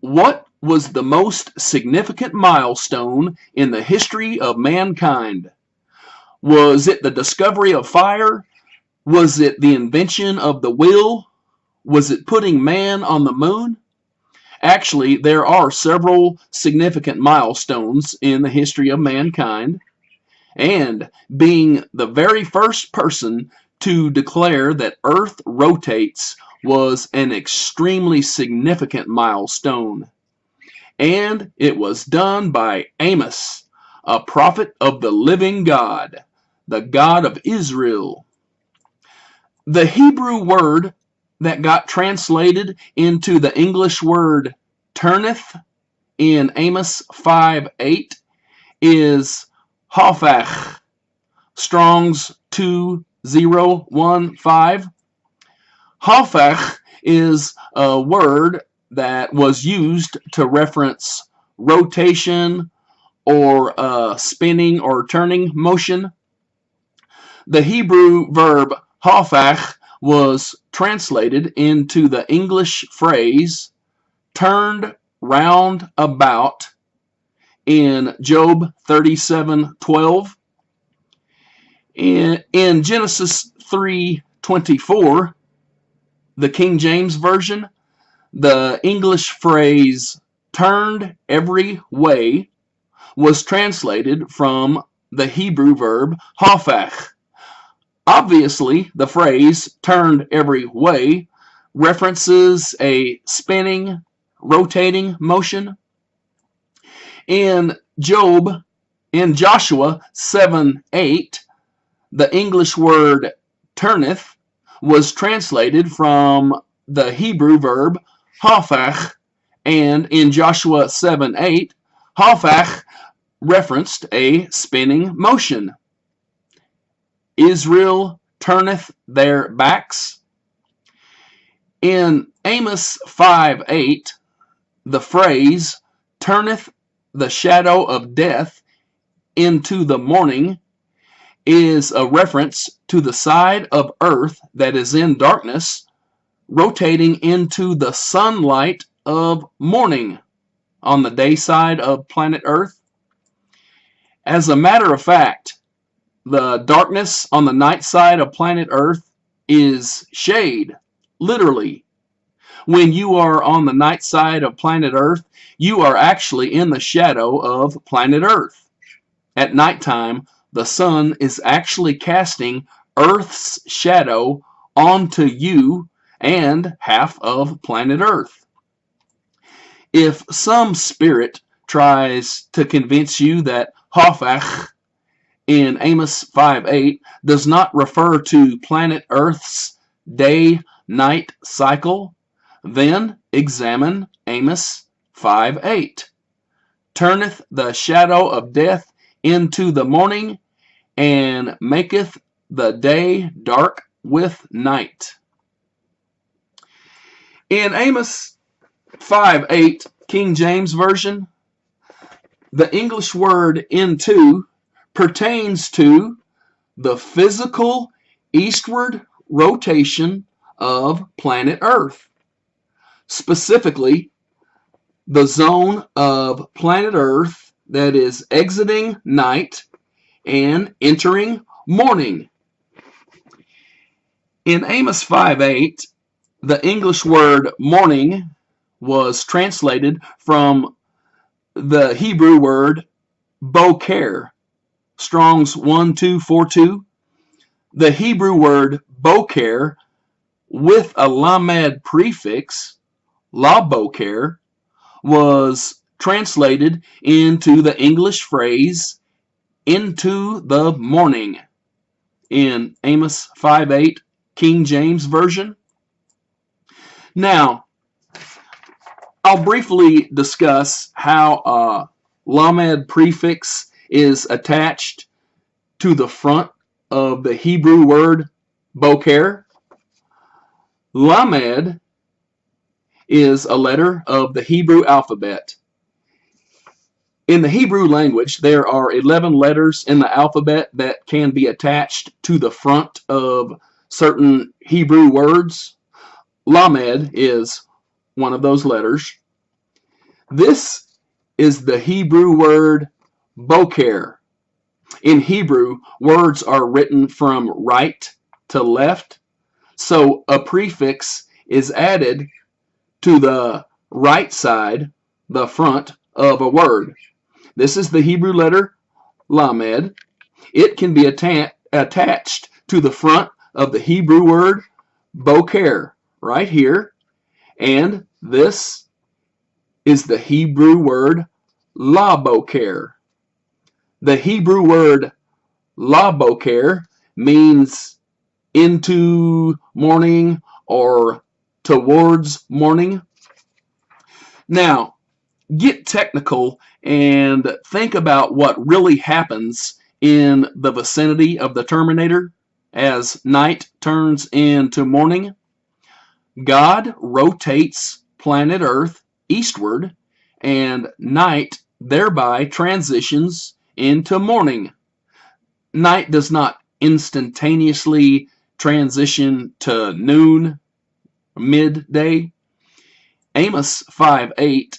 What was the most significant milestone in the history of mankind? Was it the discovery of fire? Was it the invention of the wheel? Was it putting man on the moon? Actually, there are several significant milestones in the history of mankind, and being the very first person to declare that Earth rotates was an extremely significant milestone. And it was done by Amos, a prophet of the living God, the God of Israel. The Hebrew word that got translated into the English word turneth in Amos 5:8 is hafach, Strong's 2015. Hafach is a word that was used to reference rotation or spinning or turning motion. The Hebrew verb hafach was translated into the English phrase turned round about in Job 37:12. In Genesis 3:24, the King James Version, the English phrase turned every way was translated from the Hebrew verb hafach. Obviously, the phrase turned every way references a spinning, rotating motion. In Joshua 7:8, the English word turneth was translated from the Hebrew verb hafach, and in Joshua 7:8, hafach referenced a spinning motion. Israel turneth their backs. In Amos 5:8, the phrase turneth the shadow of death into the morning is a reference to the side of earth that is in darkness, rotating into the sunlight of morning on the day side of planet Earth. As a matter of fact, the darkness on the night side of planet Earth is shade, literally. When you are on the night side of planet Earth, you are actually in the shadow of planet Earth. At nighttime, the sun is actually casting Earth's shadow onto you and half of planet Earth. If some spirit tries to convince you that hafach in Amos 5:8 does not refer to planet Earth's day-night cycle, then examine Amos 5:8. Turneth the shadow of death into the morning, and maketh the day dark with night. In Amos 5:8, King James Version, the English word into pertains to the physical eastward rotation of planet Earth. Specifically, the zone of planet Earth that is exiting night and entering morning. In Amos 5:8, the English word morning was translated from the Hebrew word boker, Strong's 1242. The Hebrew word boker with a lamed prefix, la boker, was translated into the English phrase into the morning in Amos 5:8, King James Version. Now, I'll briefly discuss how a lamed prefix is attached to the front of the Hebrew word boker. Lamed is a letter of the Hebrew alphabet. In the Hebrew language, there are 11 letters in the alphabet that can be attached to the front of certain Hebrew words. Lamed is one of those letters. This is the Hebrew word boker. In Hebrew, words are written from right to left, so a prefix is added to the right side, the front of a word. This is the Hebrew letter lamed. It can be attached to the front of the Hebrew word boker, right here, and this is the Hebrew word la boker. The Hebrew word la boker means into morning or towards morning. Now, get technical and think about what really happens in the vicinity of the Terminator as night turns into morning. God rotates planet Earth eastward, and night thereby transitions into morning. Night does not instantaneously transition to noon, midday. Amos 5:8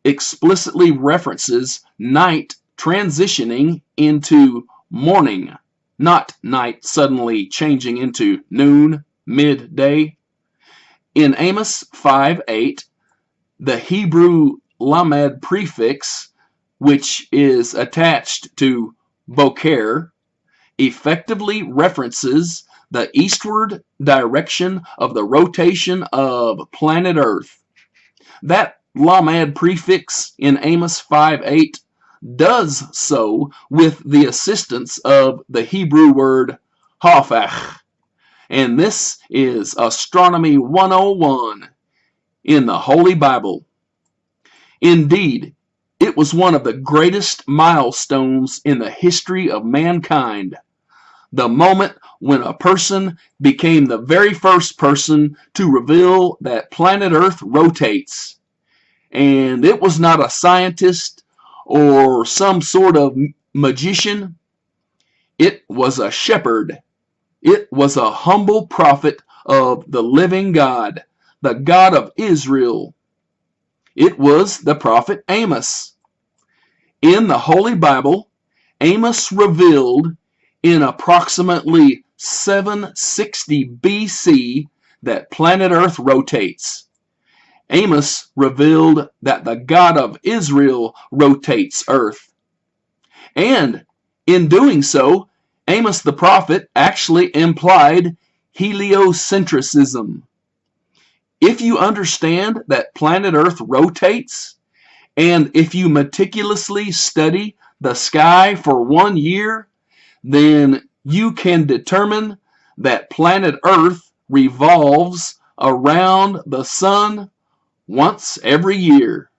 explicitly references night transitioning into morning, not night suddenly changing into noon, midday. In Amos 5:8, the Hebrew lamed prefix, which is attached to boker, effectively references the eastward direction of the rotation of planet Earth. That lamed prefix in Amos 5:8 does so with the assistance of the Hebrew word hafach. And this is Astronomy 101 in the Holy Bible. Indeed, it was one of the greatest milestones in the history of mankind. The moment when a person became the very first person to reveal that planet Earth rotates. And it was not a scientist or some sort of magician. It was a shepherd. It was a humble prophet of the living God, the God of Israel. It was the prophet Amos. In the Holy Bible, Amos revealed in approximately 760 BC that planet Earth rotates. Amos revealed that the God of Israel rotates Earth. And in doing so, Amos the prophet actually implied heliocentrism. If you understand that planet Earth rotates, and if you meticulously study the sky for 1 year, then you can determine that planet Earth revolves around the sun once every year.